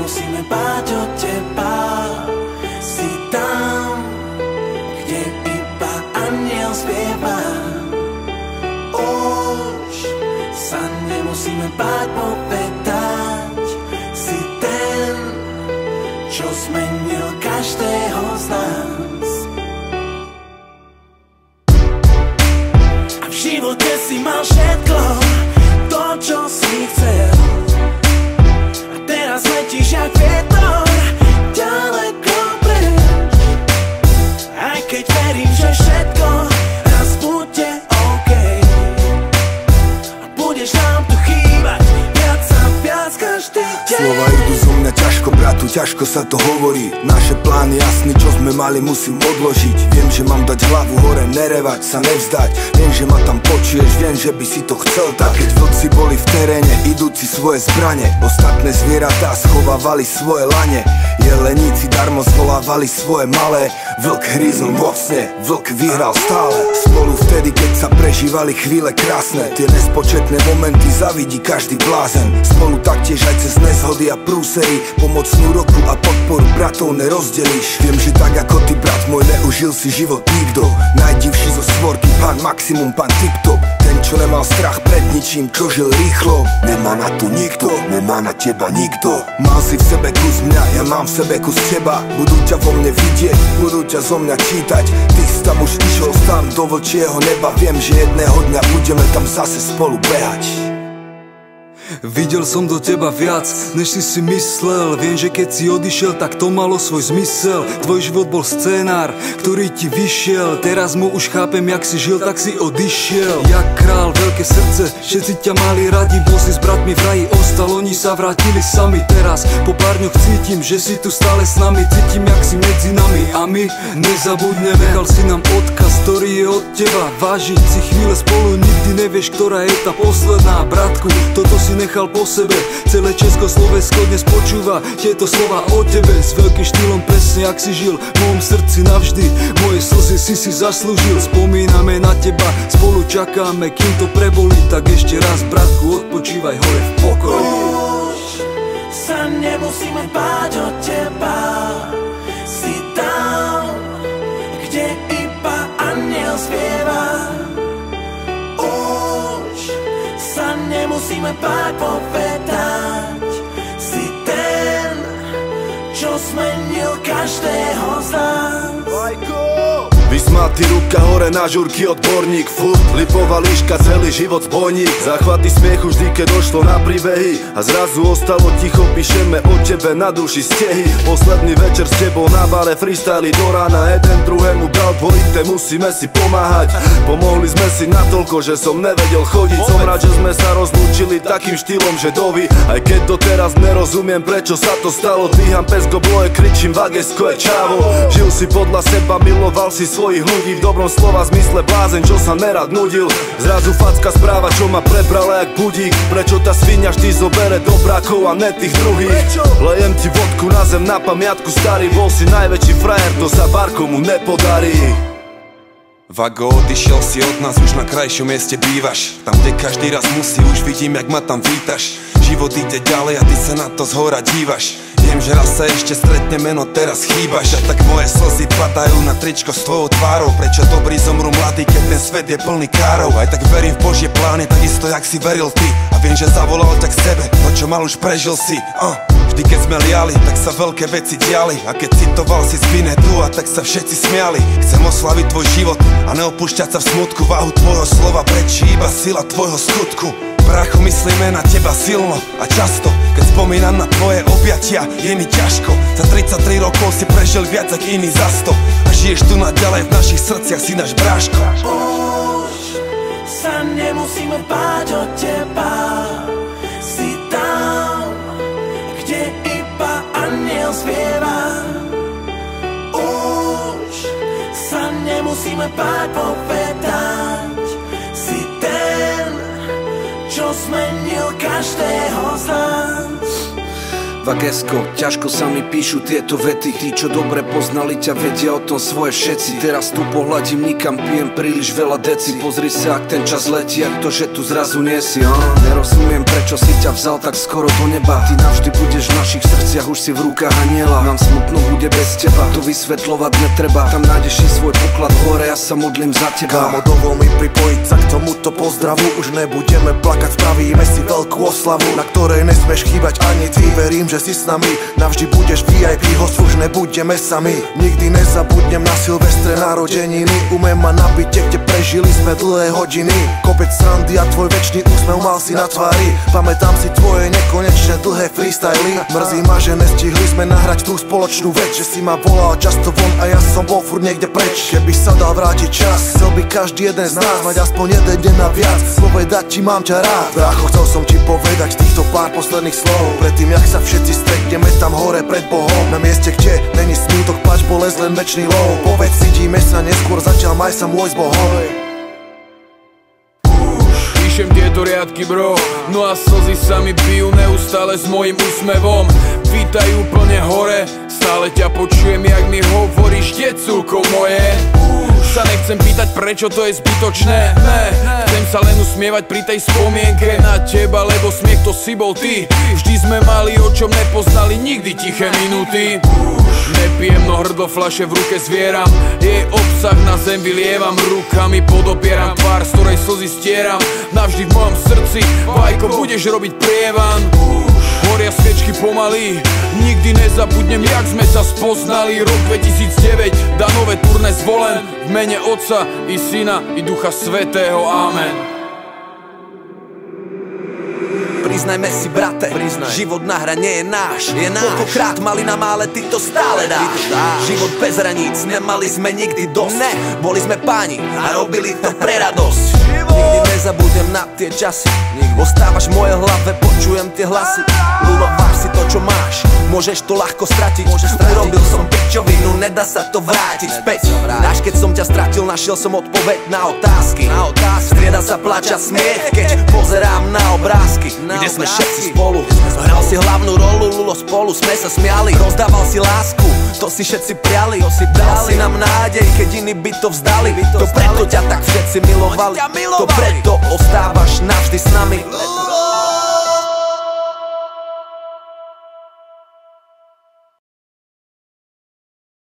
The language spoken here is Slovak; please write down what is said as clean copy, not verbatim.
nemusíme báť o teba. Si tam, kde iba anjel spieva. Už sa nemusíme báť povedať. Si ten, čo zmenil každého z nás. A v živote si mal všetko, to, čo si chcel. A teraz letíš jak vietor, ďaleko preč. Aj keď verím, že všetko raz bude OK. A budeš nám tu chýbať viac a viac každý deň. Slova idú zo mňa ťažko, bratu, ťažko sa to hovorí. Naše plány jasný, čo sme mali, musím odložiť. Viem, že mám dať hlavu hore, nerevať, sa nevzdať. Viem, že ma tam počuješ, viem, že by si to chcel tak. Keď vlci boli v teréne, idúci svoje zbrane, ostatné zvieratá schovávali svoje lane. Jeleníci darmo zvolávali svoje malé. Vlk hryzl mocne, vlk vyhral stále. Spolu vtedy, keď sa prežívali chvíle krásne. Tie nespočetné momenty zavidí každý blázen. Spolu taktiež aj cez nezhody a prúsery. Pomocnú ruku a podporu bratov nerozdelíš. Viem, že tak ako ty, brat môj, neužil si život nikto. Najdivší zo svorky, pán maximum, pán tiptop. Ten, čo nemal strach pred ničím, čo žil rýchlo. Nemá na to nikto, nemá na teba nikto. Mal si v sebe kus mňa, ja mám v sebe kus teba. Budú ťa vo mne vidieť, budú ťa zo mňa čítať. Ty si tam už išiel sám do vlčieho neba. Viem, že jedného dňa budeme tam zase spolu behať. Videl som do teba viac, než si myslel. Viem, že keď si odišiel, tak to malo svoj zmysel. Tvoj život bol scénár, ktorý ti vyšiel. Teraz mu už chápem, jak si žil, tak si odišiel. Jak král, veľké srdce, všetci ťa mali radi. Bol si s bratmi v raji, ostal, oni sa vrátili sami. Teraz po pár dňoch cítim, že si tu stále s nami. Cítim, jak si medzi nami a my nezabudneme. Nechal si nám odkaz, ktorý je od teba. Vážiť si chvíle spolu, nikdy nevieš, ktorá je tá posledná. Bratku, toto si nechal po sebe. Celé Československo dnes počúva tieto slova o tebe. S veľkým štýlom presne, ak si žil v mojom srdci navždy. Moje slzy si zaslúžil. Spomíname na teba, spolu čakáme, kým to prebolí. Tak ešte raz, bratku, odpočívaj hore v pokoji. Už sa nemusíme báť o teba. Si tam, kde iba anjel spieva. Sa nemusíme báť povedať. Si ten, čo zmenil každého z nás. Vysmátý ruka hore na žurky, odborník. Furt, lipová líška, celý život zbojník. Záchvaty smiechu vždy, keď došlo na príbehy. A zrazu ostalo ticho, píšeme o tebe na duši stehy. Posledný večer s tebou na bare, freestyly do rána. Jeden druhému dal dvojité, musíme si pomáhať. Pomohli sme si natoľko, že som nevedel chodiť. Som rád, že sme sa rozlúčili takým štýlom, že dovi. Aj keď doteraz nerozumiem, prečo sa to stalo. Dvíham pesko bloje, kričím vagesko je čávo. Žil si podľa seba, miloval si svojich ľudí. V dobrom slova zmysle blázen, čo sa nerad nudil. Zrazu facka správa, čo ma prebrala jak budík. Prečo tá svinia vždy zobere dobrákov a ne tých druhých? Lejem ti vodku na zem na pamiatku, starý. Bol si najväčší frajer, to sa barkomu nepodarí. Vago, odišiel si od nás, už na krajšom mieste bývaš. Tam, kde každý raz musí, už vidím, jak ma tam vítaš. Život ide ďalej a ty sa na to zhora dívaš. Viem, že raz sa ešte stretneme, no teraz chýbaš. A tak moje slzy padajú na tričko s tvojou tvárou. Prečo dobrí zomru mladí, keď ten svet je plný károv? Aj tak verím v Božie plány, takisto jak si veril ty. A viem, že zavolal ťa k sebe, to čo mal už prežil si. Vždy keď sme liali, tak sa veľké veci diali. A keď citoval si z Vinetu, a tak sa všetci smiali. Chcem oslaviť tvoj život a neopúšťať sa v smutku. Váhu tvojho slova prečí iba sila tvojho skutku. Bracho, myslíme na teba silno a často. Keď spomínam na tvoje objatia, je mi ťažko. Za 33 rokov si prežil viac jak iný za 100. A žiješ tu naďalej v našich srdciach, si náš bráško. Už sa nemusíme báť o teba. Si tam, kde iba anjel spieva. Už sa nemusíme báť povedať. Si ten, čo zmenil každého z nás. Vagesko, ťažko sa mi píšu tieto vety. Tí, čo dobre poznali ťa, vedia o tom svoje všetci. Teraz tu pohľadím nikam, pijem príliš veľa deci. Pozri sa, ak ten čas letí, ak to, že tu zrazu nie si. Nerozumiem, prečo si ťa vzal tak skoro do neba. Ty navždy budeš v našich srdciach, už si v rukách aniela. Nám smutno bude bez teba, to vysvetľovať netreba. Tam nájdeš si svoj poklad hore, ja sa modlím za teba. Kámo, dovol mi pripojiť sa k tomuto pozdravu. Už nebudeme plakať, spravíme si veľkú oslavu, na ktorej nesmieš chýbať ani ty. Verím, že si s nami, navždy budeš VIP host, už nebudeme sami. Nikdy nezabudnem na Silvestre narodeniny. Umiem ma na byte, kde prežili sme dlhé hodiny. Kopec srandy a tvoj večný úsmev mal si na tvári. Pamätám si tvoje nekonečne dlhé freestyly. Mrzí ma, že nestihli sme nahrať tú spoločnú vec, že si ma volal často von a ja som bol furt niekde preč. Keby sa dal vrátiť čas, chcel by každý jeden z nás mať aspoň jeden deň naviac. Povedať ti, mám ťa rád. Brácho, chcel som ti povedať týchto pár posledných slov. Predtým, jak sa všetci stretneme tam hore pred Bohom, na mieste, kde není smútok, plač, bolesť, len večný lov. Povedz, vidíme sa neskôr, zatiaľ maj sa môj s Bohom. Píšem tieto riadky, bro, no a slzy sa mi bijú neustále s mojím úsmevom. Vítaj úplne hore, stále ťa počujem, jak mi hovoríš, decúko moje. Sa nechcem pýtať, prečo to je zbytočné, ne. Chcem sa len usmievať pri tej spomienke na teba, lebo smiech to si bol ty. Vždy sme mali, o čom nepoznali nikdy tiché minúty. Nepijem, no hrdo fľaše v ruke zvieram, jej obsah na zem vylievam, rukami podopieram tvár, z ktorej slzy stieram. Navždy v mojom srdci, Vajko, budeš robiť prievan. Horia sviečky pomaly, nikdy nezabudnem, jak sme sa spoznali. Rok 2009, dá nové turné zvolen, v mene Otca i Syna i Ducha Svätého, amen. Priznajme si, brate, život na hrane je náš. Koľkokrát mali na mále, ty to stále dáš. Život bez hraníc, nemali sme nikdy dosť. Boli sme páni a robili to pre radosť. Nikdy nezabudnem na tie časy, ostávaš v mojej hlave, počujem tie hlasy. Lulo, váž si to, čo máš, môžeš to ľahko stratiť. Urobil som pičovinu, nedá sa to vrátiť späť. Až keď som ťa stratil, našiel som odpoveď na otázky. Strieda sa plač a smiech, keď pozerám na obrázky, kde sme všetci spolu. Hral si hlavnú rolu, Lulo, spolu sme sa smiali. Rozdával si lásku, to si všetci priali. Dal si nám nádej, keď iní by to vzdali. To preto ťa tak všetci milovali, to preto ostávaš navždy s nami.